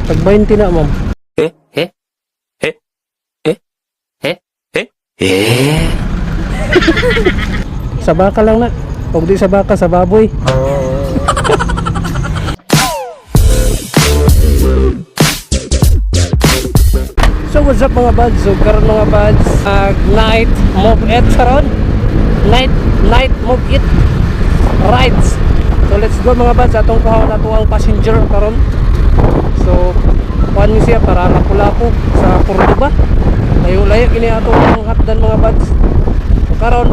Tag 20 na, ma'am. Eh? Eh? Eh? Eh? Eh? Eh? Eh? Sa baka lang na. Huwag di sa baka, sa baboy. So what's up mga buds? So karon mga buds, night move it karon. Night move it rides. So let's go mga buds, atong kuhaon nato ang passenger karon. So kuan ni siya para lapu-lapu sa Cordoba. Layo-layo kini atong hatdan mga buds. So karon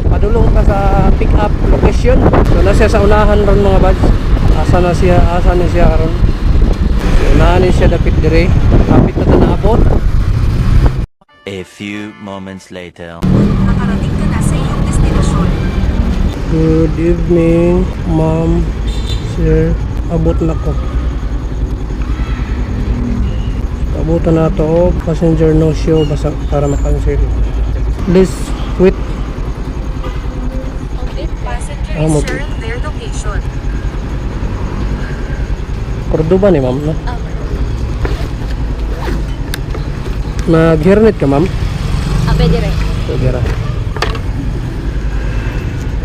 padulong ka sa pick up location. So na siya sa unahan ron mga buds. Asa ni siya karon. Unahan ni siya dapit dire. Kapit na naabot. A few moments later. Nakarating ka na sa iyong destinasyon. Good evening, ma'am, sir. Abot na ko. Abutan na to. Passenger no show basta para makancel. Please wait. Passengers serve their location. Cordoba ni ma'am, no? Mag-hairnet ka, ma'am? Pwede rin. Pwede ra.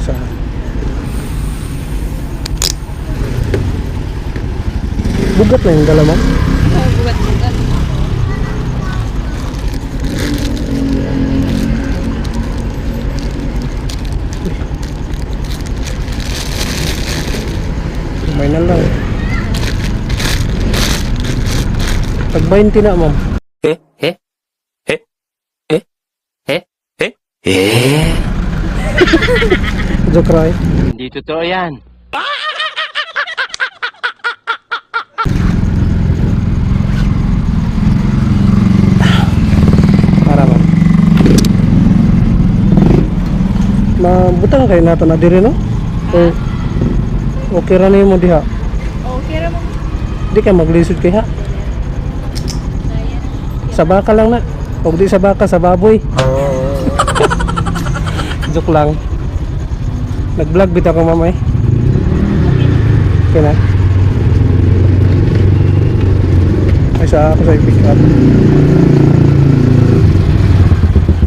Sa bugat na yung dala, ma'am? Bugat. May na lang. Tag 20 na, ma'am. Eh? Eh? Eh? Eh? Eh? Eh? Eh? Joke right? Hindi totoo yan. Para ba? Mabutang kayo nato na diri, no? Okay ra na mo diha. Okay ra mo. Di ka maglisod kay ha. Sa baka lang na. Huwag di sa baka, sa baboy. Joke lang. Nag-vlog bitaw ko mamay. Okay na. Ay sa ako sa i-pick up.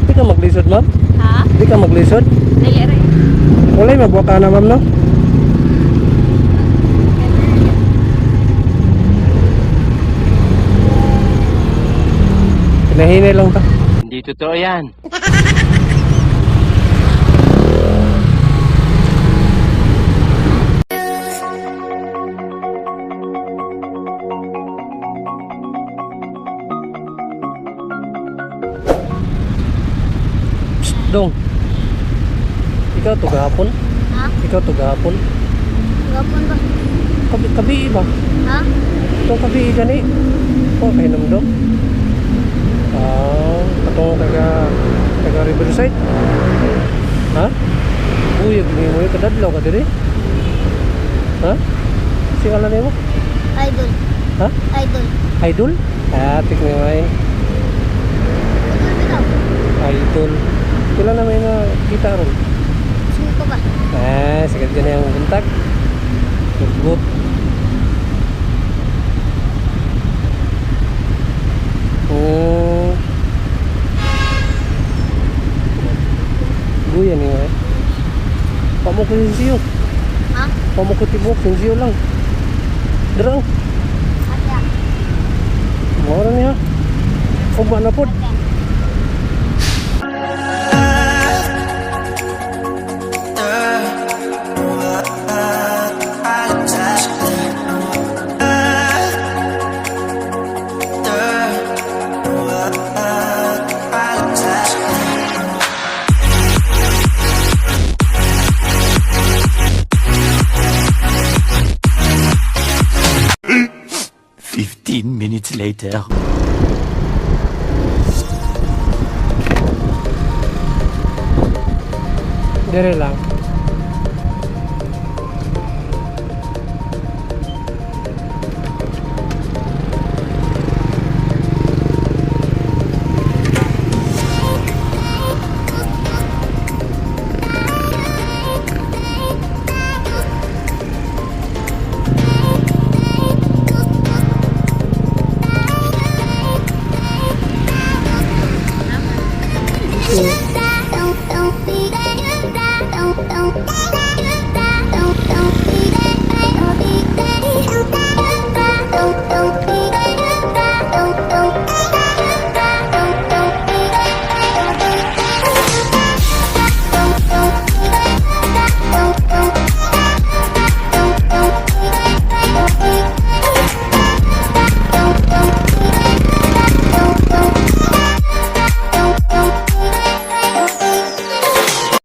Di ka maglisod, ma'am? Ha? Di ka maglisod? Dali rin. Walay magbuwa ka na, ma'am, no? Pinahinay lang ta. Hindi totoo yan. Psst, dong. Ikaw to gahapon? Ha? Ikaw to gahapon? Gapon ba? Kabi ba? Ha? Itong kabi gani. Oh, kay dong. Katong taga Riverside. Ha? Uy, ni mo yung kadadlaw ka diri. Ha? Singalan nimo? Idol. Ha? Idol. Idol? Tik ni may Idol bitaw. idol. Kila na may na kita ron. Sino ba? Sagad ka na yung buntag. Good. Buyan ni may. Pamukha sinsiyo. Ha? Pamukha tibok sinsiyo lang. Derang. Ate. Mora niya. Ugma na pod. Minutes later. Dire lang.